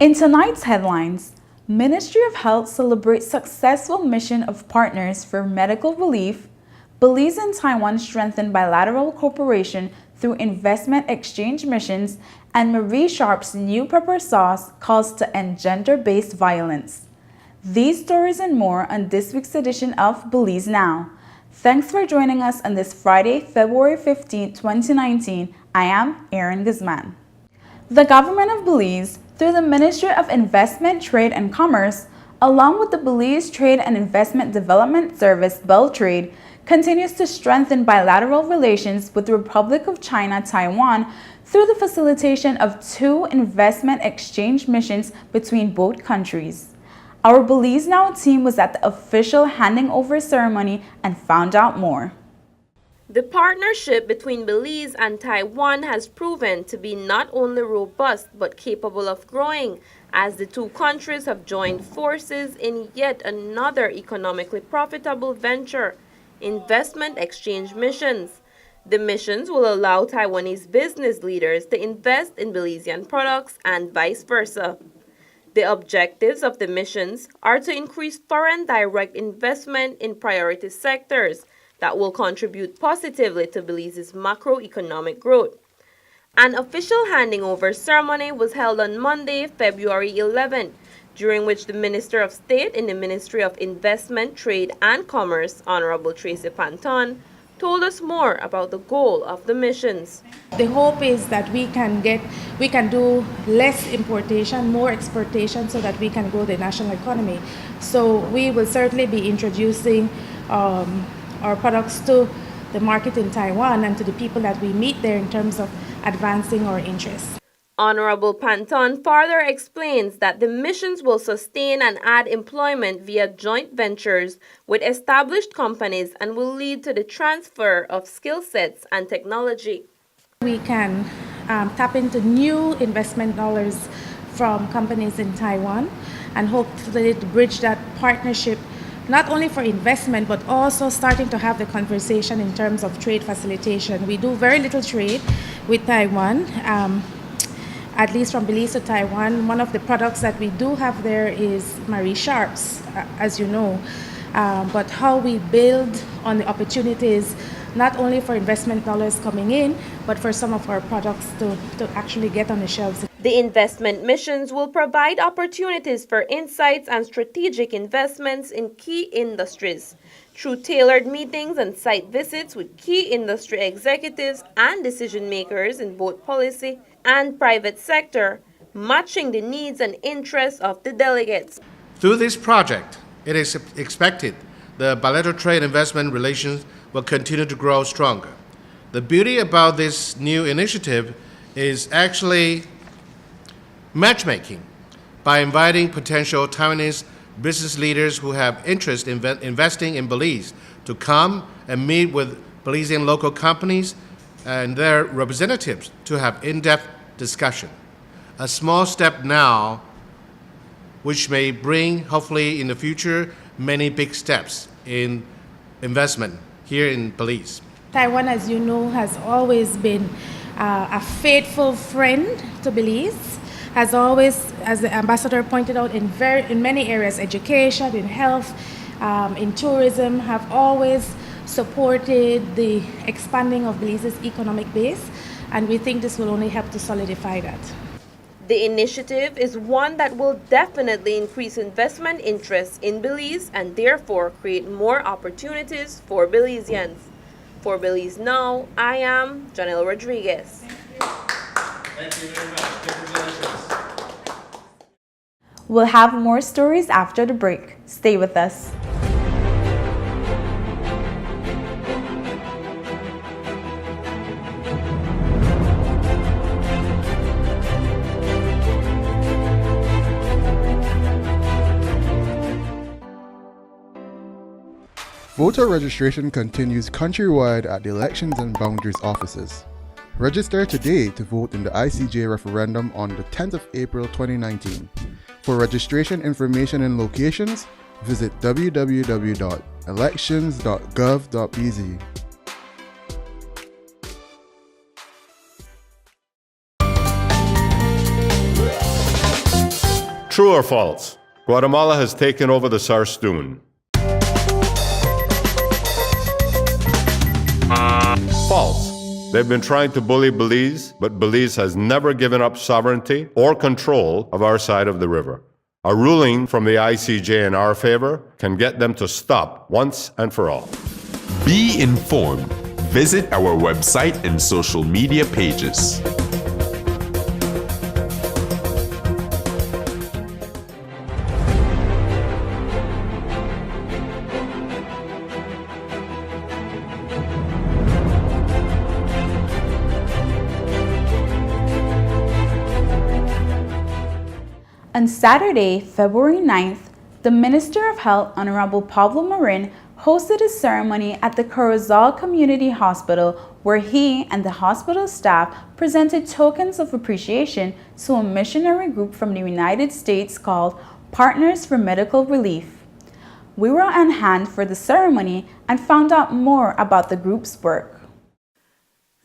In tonight's headlines, Ministry of Health celebrates successful mission of partners for medical relief. Belize and Taiwan strengthen bilateral cooperation through investment exchange missions, and Marie Sharp's new pepper sauce calls to end gender-based violence. These stories and more on this week's edition of Belize Now. Thanks for joining us on this Friday, February 15, 2019. I am Erin Guzman. The government of Belize, through the Ministry of Investment, Trade and Commerce, along with the Belize Trade and Investment Development Service, Beltrade, continues to strengthen bilateral relations with the Republic of China, Taiwan, through the facilitation of 2 investment exchange missions between both countries. Our Belize Now team was at the official handing over ceremony and found out more. The partnership between Belize and Taiwan has proven to be not only robust but capable of growing, as the 2 countries have joined forces in yet another economically profitable venture, investment exchange missions. The missions will allow Taiwanese business leaders to invest in Belizean products and vice versa. The objectives of the missions are to increase foreign direct investment in priority sectors that will contribute positively to Belize's macroeconomic growth. An official handing over ceremony was held on Monday, February 11, during which the Minister of State in the Ministry of Investment, Trade and Commerce, Honorable Tracy Panton, told us more about the goal of the missions. The hope is that we can do less importation, more exportation, so that we can grow the national economy. So we will certainly be introducing our products to the market in Taiwan and to the people that we meet there in terms of advancing our interests. Honorable Panton further explains that the missions will sustain and add employment via joint ventures with established companies and will lead to the transfer of skill sets and technology. We can tap into new investment dollars from companies in Taiwan and hopefully to bridge that partnership not only for investment, but also starting to have the conversation in terms of trade facilitation. We do very little trade with Taiwan, at least from Belize to Taiwan. One of the products that we do have there is Marie Sharp's, as you know. But how we build on the opportunities, not only for investment dollars coming in, but for some of our products to actually get on the shelves. The investment missions will provide opportunities for insights and strategic investments in key industries through tailored meetings and site visits with key industry executives and decision makers in both policy and private sector, matching the needs and interests of the delegates. Through this project, it is expected the bilateral trade investment relations will continue to grow stronger. The beauty about this new initiative is actually matchmaking by inviting potential Taiwanese business leaders who have interest in investing in Belize to come and meet with Belizean local companies and their representatives to have in-depth discussion. A small step now, which may bring, hopefully in the future, many big steps in investment here in Belize. Taiwan, as you know, has always been a faithful friend to Belize. Has always, as the ambassador pointed out, in many areas, education, in health, in tourism, have always supported the expanding of Belize's economic base, and we think this will only help to solidify that. The initiative is one that will definitely increase investment interest in Belize and therefore create more opportunities for Belizeans. For Belize Now, I am Janelle Rodriguez. Thank you very much. Congratulations. We'll have more stories after the break. Stay with us. Voter registration continues countrywide at the Elections and Boundaries offices. Register today to vote in the ICJ referendum on the 10th of April 2019. For registration information and locations, visit www.elections.gov.bz. True or false? Guatemala has taken over the SARS dune. False. They've been trying to bully Belize, but Belize has never given up sovereignty or control of our side of the river. A ruling from the ICJ in our favor can get them to stop once and for all. Be informed. Visit our website and social media pages. On Saturday, February 9th, the Minister of Health, Honorable Pablo Marin, hosted a ceremony at the Corozal Community Hospital where he and the hospital staff presented tokens of appreciation to a missionary group from the United States called Partners for Medical Relief. We were on hand for the ceremony and found out more about the group's work.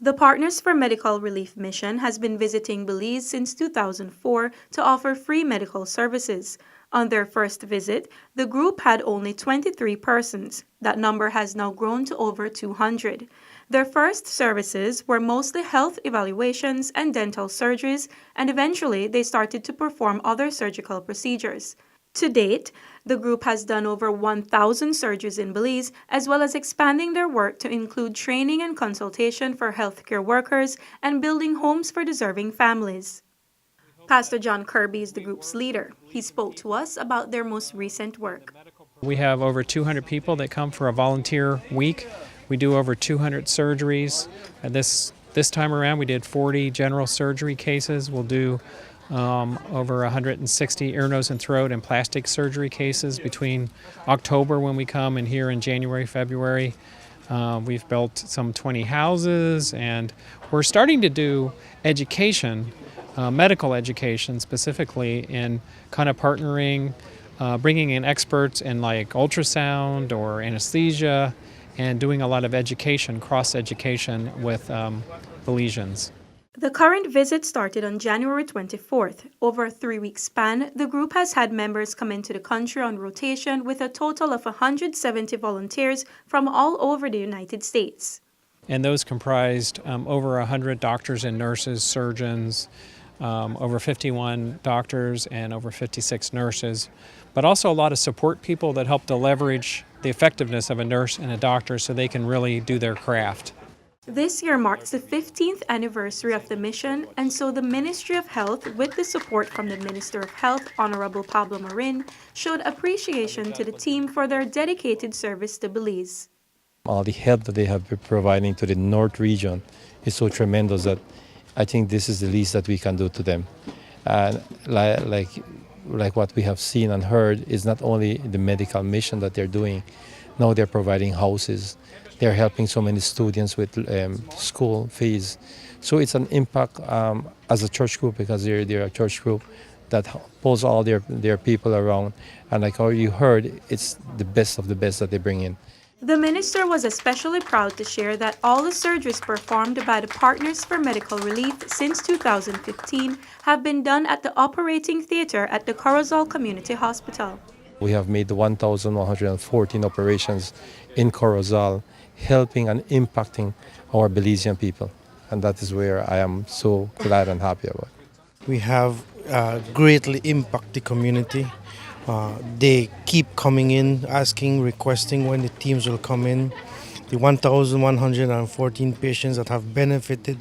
The Partners for Medical Relief mission has been visiting Belize since 2004 to offer free medical services. On their first visit, the group had only 23 persons. That number has now grown to over 200. Their first services were mostly health evaluations and dental surgeries, and eventually they started to perform other surgical procedures. To date, the group has done over 1,000 surgeries in Belize, as well as expanding their work to include training and consultation for healthcare workers and building homes for deserving families. Pastor John Kirby is the group's leader. He spoke to us about their most recent work. We have over 200 people that come for a volunteer week. We do over 200 surgeries. And this time around, we did 40 general surgery cases. We'll do over 160 ear, nose, and throat and plastic surgery cases between October when we come and here in January, February. We've built some 20 houses, and we're starting to do education, medical education specifically, in kind of partnering, bringing in experts in like ultrasound or anesthesia, and doing a lot of education, cross-education with Belizeans. The current visit started on January 24th. Over a 3-week span, the group has had members come into the country on rotation with a total of 170 volunteers from all over the United States. And those comprised over 100 doctors and nurses, surgeons, over 51 doctors and over 56 nurses, but also a lot of support people that help to leverage the effectiveness of a nurse and a doctor so they can really do their craft. This year marks the 15th anniversary of the mission, and so the Ministry of Health, with the support from the Minister of Health, Honorable Pablo Marin, showed appreciation to the team for their dedicated service to Belize. All the help that they have been providing to the North region is so tremendous that I think this is the least that we can do to them. And like what we have seen and heard is not only the medical mission that they're doing, now they're providing houses. They're helping so many students with school fees. So it's an impact as a church group, because they're a church group that pulls all their people around. And like how you heard, it's the best of the best that they bring in. The minister was especially proud to share that all the surgeries performed by the Partners for Medical Relief since 2015 have been done at the operating theater at the Corozal Community Hospital. We have made 1,114 operations in Corozal, helping and impacting our Belizean people. And that is where I am so glad and happy about. We have greatly impacted the community. They keep coming in, asking, requesting when the teams will come in. The 1,114 patients that have benefited,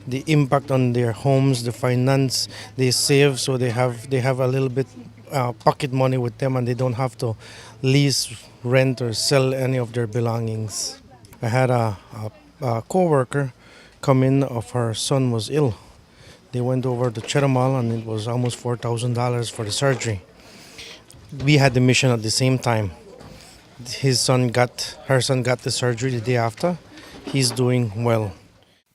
the impact on their homes, the finance they save, so they have a little bit pocket money with them, and they don't have to lease, rent, or sell any of their belongings. I had a co-worker come in, of her son was ill. They went over to Chetumal, and it was almost $4,000 for the surgery. We had the mission at the same time. Her son got the surgery the day after. He's doing well.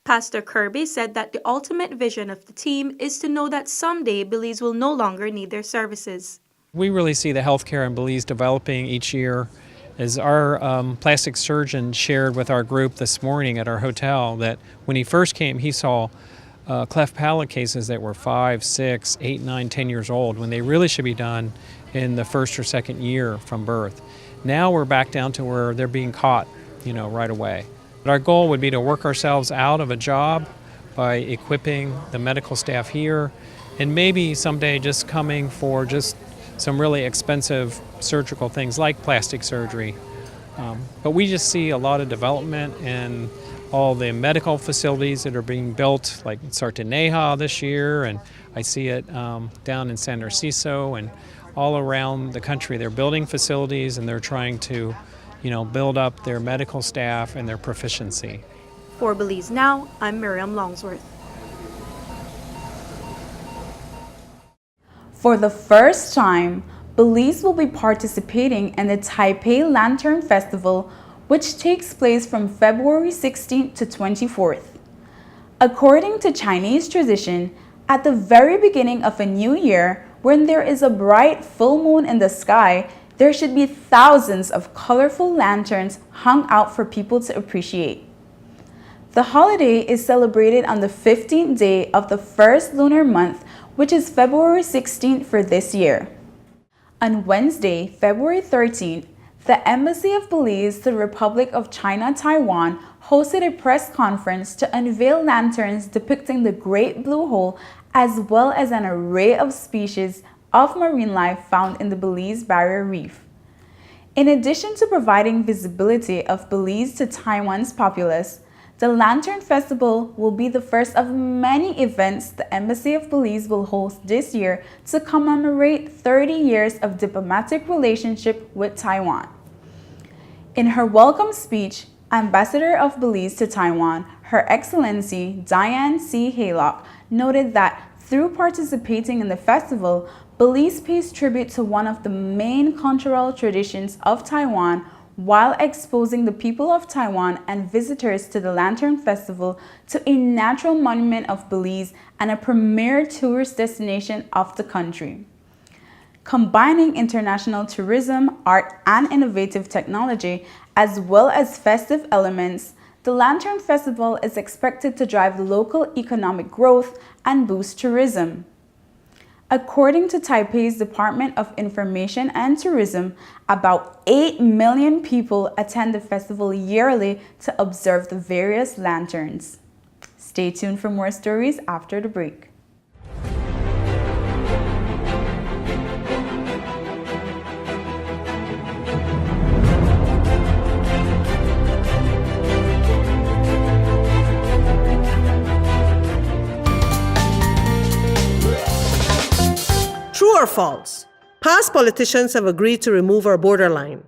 Pastor Kirby said that the ultimate vision of the team is to know that someday Belize will no longer need their services. We really see the healthcare in Belize developing each year. As our plastic surgeon shared with our group this morning at our hotel, that when he first came, he saw cleft palate cases that were 5, 6, 8, 9, 10 years old when they really should be done in the first or second year from birth. Now we're back down to where they're being caught, right away. But our goal would be to work ourselves out of a job by equipping the medical staff here and maybe someday just coming for just some really expensive surgical things like plastic surgery. But we just see a lot of development in all the medical facilities that are being built, like Sartaneja this year, and I see it down in San Narciso and all around the country. They're building facilities and they're trying to, build up their medical staff and their proficiency. For Belize Now, I'm Miriam Longsworth. For the first time, Belize will be participating in the Taipei Lantern Festival, which takes place from February 16th to 24th. According to Chinese tradition, at the very beginning of a new year, when there is a bright full moon in the sky, there should be thousands of colorful lanterns hung out for people to appreciate. The holiday is celebrated on the 15th day of the first lunar month, which is February 16th for this year. On Wednesday, February 13th, the Embassy of Belize to the Republic of China, Taiwan, hosted a press conference to unveil lanterns depicting the Great Blue Hole as well as an array of species of marine life found in the Belize Barrier Reef. In addition to providing visibility of Belize to Taiwan's populace, the Lantern Festival will be the first of many events the Embassy of Belize will host this year to commemorate 30 years of diplomatic relationship with Taiwan. In her welcome speech, Ambassador of Belize to Taiwan, Her Excellency Diane C. Haylock, noted that through participating in the festival, Belize pays tribute to one of the main cultural traditions of Taiwan while exposing the people of Taiwan and visitors to the Lantern Festival to a natural monument of Belize and a premier tourist destination of the country. Combining international tourism, art, and innovative technology, as well as festive elements, the Lantern Festival is expected to drive local economic growth and boost tourism. According to Taipei's Department of Information and Tourism, about 8 million people attend the festival yearly to observe the various lanterns. Stay tuned for more stories after the break. True or false? Past politicians have agreed to remove our borderline.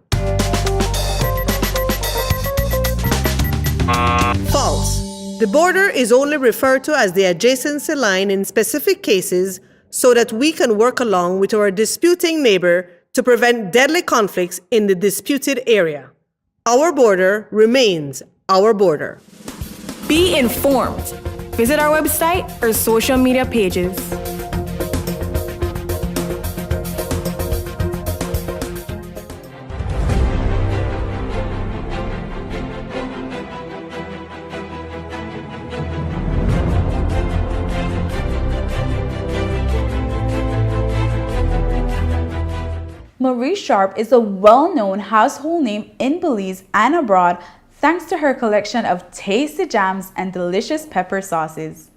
False. The border is only referred to as the adjacency line in specific cases so that we can work along with our disputing neighbor to prevent deadly conflicts in the disputed area. Our border remains our border. Be informed. Visit our website or social media pages. Marie Sharp is a well-known household name in Belize and abroad thanks to her collection of tasty jams and delicious pepper sauces.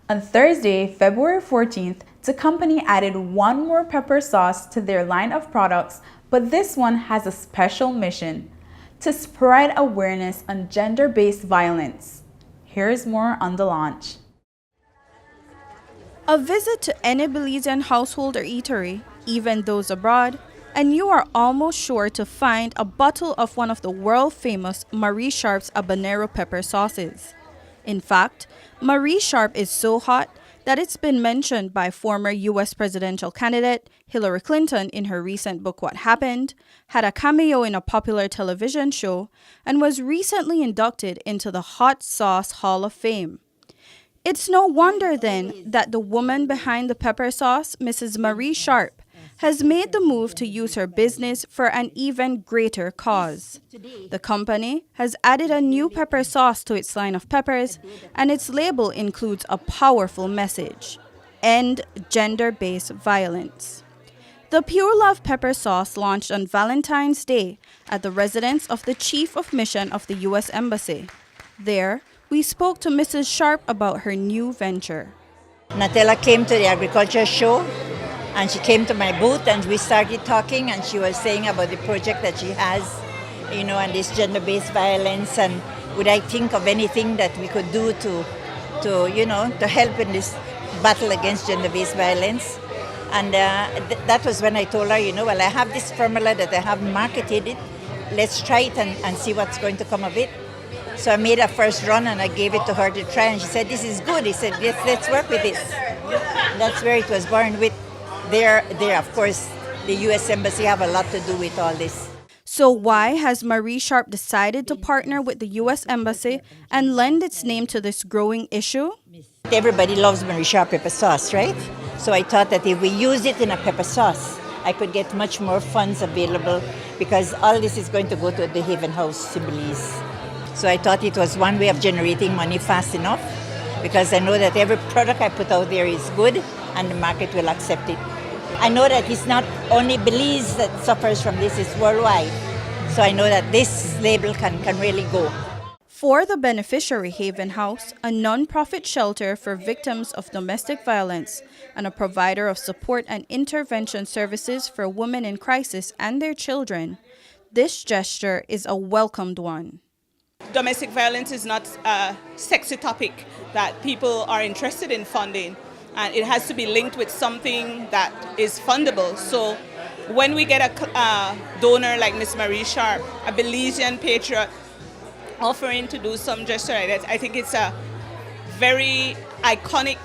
On Thursday, February 14th, the company added one more pepper sauce to their line of products, but this one has a special mission: to spread awareness on gender-based violence. Here's more on the launch. A visit to any Belizean household or eatery, even those abroad, and you are almost sure to find a bottle of one of the world-famous Marie Sharp's habanero pepper sauces. In fact, Marie Sharp is so hot that it's been mentioned by former U.S. presidential candidate Hillary Clinton in her recent book What Happened, had a cameo in a popular television show, and was recently inducted into the Hot Sauce Hall of Fame. It's no wonder then that the woman behind the pepper sauce, Mrs. Marie Sharp, has made the move to use her business for an even greater cause. The company has added a new pepper sauce to its line of peppers, and its label includes a powerful message: End gender-based violence. The Pure Love pepper sauce launched on Valentine's Day at the residence of the Chief of Mission of the U.S. Embassy. There, we spoke to Mrs. Sharp about her new venture. Natella came to the agriculture show and she came to my booth and we started talking, and she was saying about the project that she has, and this gender-based violence, and would I think of anything that we could do to help in this battle against gender-based violence. And that was when I told her, I have this formula that I have marketed it. Let's try it and see what's going to come of it. So I made a first run and I gave it to her to try, and she said, this is good. He said, let's work with this. That's where it was born with. There, of course, the U.S. Embassy have a lot to do with all this. So why has Marie Sharp decided to partner with the U.S. Embassy and lend its name to this growing issue? Everybody loves Marie Sharp pepper sauce, right? So I thought that if we use it in a pepper sauce, I could get much more funds available, because all this is going to go to the Haven House in Belize. So I thought it was one way of generating money fast enough, because I know that every product I put out there is good and the market will accept it. I know that it's not only Belize that suffers from this, it's worldwide. So I know that this label can really go. For the beneficiary Haven House, a non-profit shelter for victims of domestic violence and a provider of support and intervention services for women in crisis and their children, this gesture is a welcomed one. Domestic violence is not a sexy topic that people are interested in funding, and it has to be linked with something that is fundable. So when we get a donor like Miss Marie Sharp, a Belizean patriot, offering to do some gesture like that, I think it's a very iconic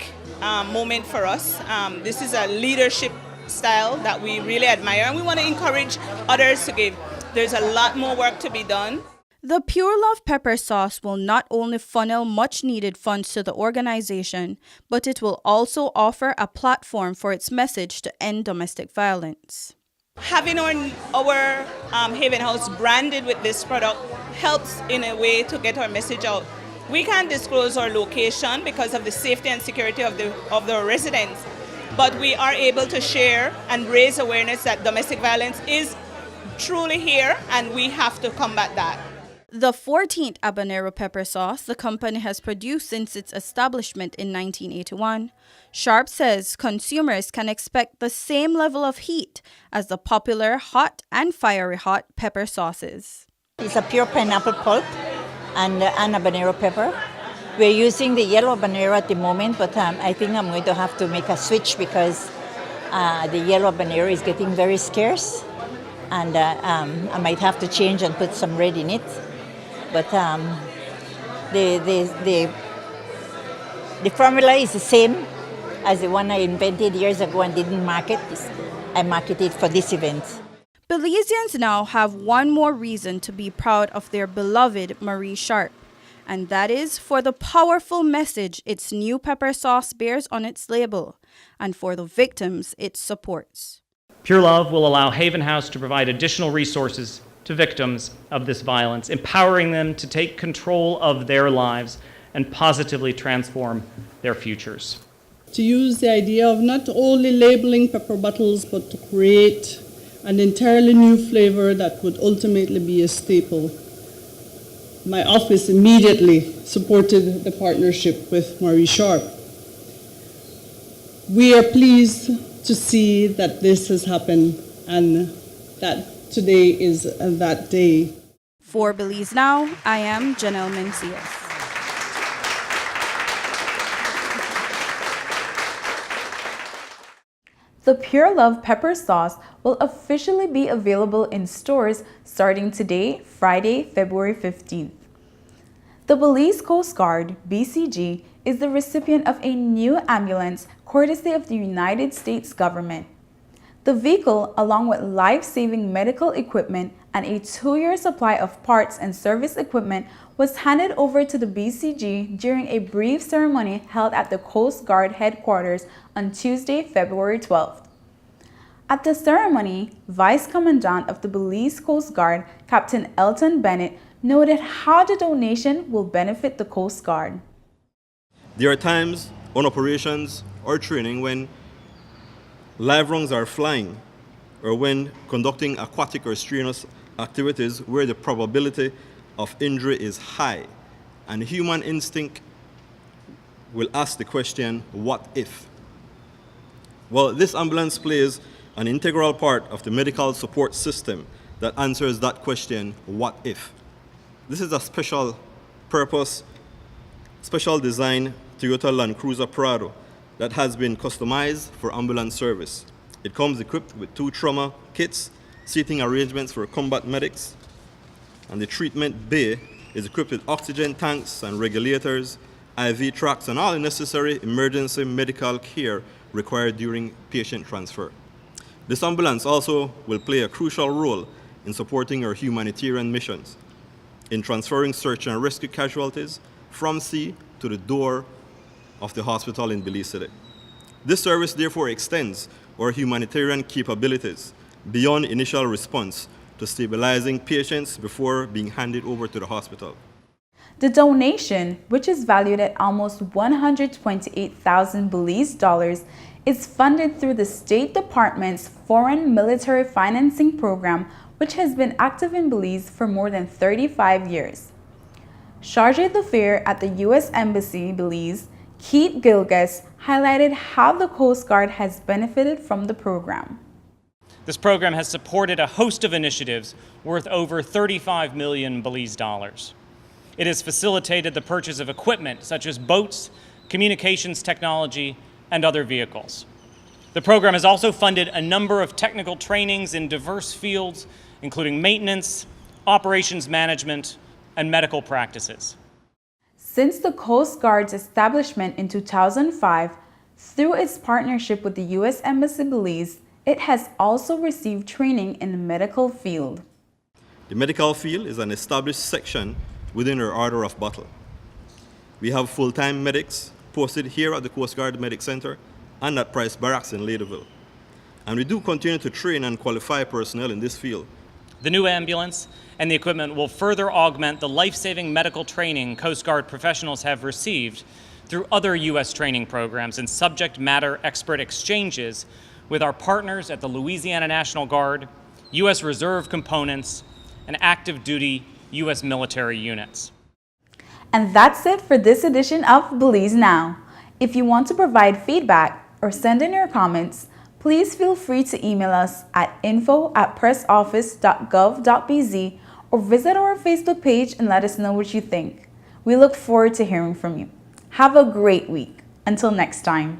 moment for us. This is a leadership style that we really admire, and we want to encourage others to give. There's a lot more work to be done. The Pure Love pepper sauce will not only funnel much needed funds to the organization, but it will also offer a platform for its message to end domestic violence. Having our Haven House branded with this product helps in a way to get our message out. We can't disclose our location because of the safety and security of the residents, but we are able to share and raise awareness that domestic violence is truly here and we have to combat that. The 14th habanero pepper sauce the company has produced since its establishment in 1981, Sharp says consumers can expect the same level of heat as the popular hot and fiery hot pepper sauces. It's a pure pineapple pulp and habanero pepper. We're using the yellow habanero at the moment, but I think I'm going to have to make a switch because the yellow habanero is getting very scarce, and I might have to change and put some red in it. But the formula is the same as the one I invented years ago and didn't market. I marketed for this event. Belizeans now have one more reason to be proud of their beloved Marie Sharp, and that is for the powerful message its new pepper sauce bears on its label, and for the victims it supports. Pure Love will allow Haven House to provide additional resources to victims of this violence, empowering them to take control of their lives and positively transform their futures. To use the idea of not only labeling pepper bottles, but to create an entirely new flavor that would ultimately be a staple. My office immediately supported the partnership with Marie Sharp. We are pleased to see that this has happened and that today is that day. For Belize Now, I am Janelle Mencias. The Pure Love pepper sauce will officially be available in stores starting today, Friday, February 15th. The Belize Coast Guard, BCG, is the recipient of a new ambulance courtesy of the United States government. The vehicle, along with life-saving medical equipment and a 2-year supply of parts and service equipment, was handed over to the BCG during a brief ceremony held at the Coast Guard headquarters on Tuesday, February 12th. At the ceremony, Vice Commandant of the Belize Coast Guard, Captain Elton Bennett, noted how the donation will benefit the Coast Guard. There are times on operations or training when live rungs are flying or when conducting aquatic or strenuous activities where the probability of injury is high, and human instinct will ask the question, what if? Well, this ambulance plays an integral part of the medical support system that answers that question, what if? This is a special purpose, special design Toyota Land Cruiser Prado that has been customized for ambulance service. It comes equipped with 2 trauma kits, seating arrangements for combat medics, and the treatment bay is equipped with oxygen tanks and regulators, IV tracks, and all the necessary emergency medical care required during patient transfer. This ambulance also will play a crucial role in supporting our humanitarian missions, in transferring search and rescue casualties from sea to the door of the hospital in Belize City. This service therefore extends our humanitarian capabilities beyond initial response to stabilizing patients before being handed over to the hospital. The donation, which is valued at almost 128,000 Belize dollars, is funded through the State Department's Foreign Military Financing Program, which has been active in Belize for more than 35 years. Chargé d'Affaires at the U.S. Embassy, Belize, Keith Gilges, highlighted how the Coast Guard has benefited from the program. This program has supported a host of initiatives worth over 35 million Belize dollars. It has facilitated the purchase of equipment such as boats, communications technology, and other vehicles. The program has also funded a number of technical trainings in diverse fields, including maintenance, operations management, and medical practices. Since the Coast Guard's establishment in 2005, through its partnership with the U.S. Embassy Belize, it has also received training in the medical field. The medical field is an established section within our order of battle. We have full-time medics posted here at the Coast Guard Medic Center and at Price Barracks in Ladyville. And we do continue to train and qualify personnel in this field. The new ambulance and the equipment will further augment the life-saving medical training Coast Guard professionals have received through other U.S. training programs and subject matter expert exchanges with our partners at the Louisiana National Guard, U.S. Reserve components, and active duty U.S. military units. And that's it for this edition of Belize Now. If you want to provide feedback or send in your comments, please feel free to email us at info@pressoffice.gov.bz or visit our Facebook page and let us know what you think. We look forward to hearing from you. Have a great week. Until next time.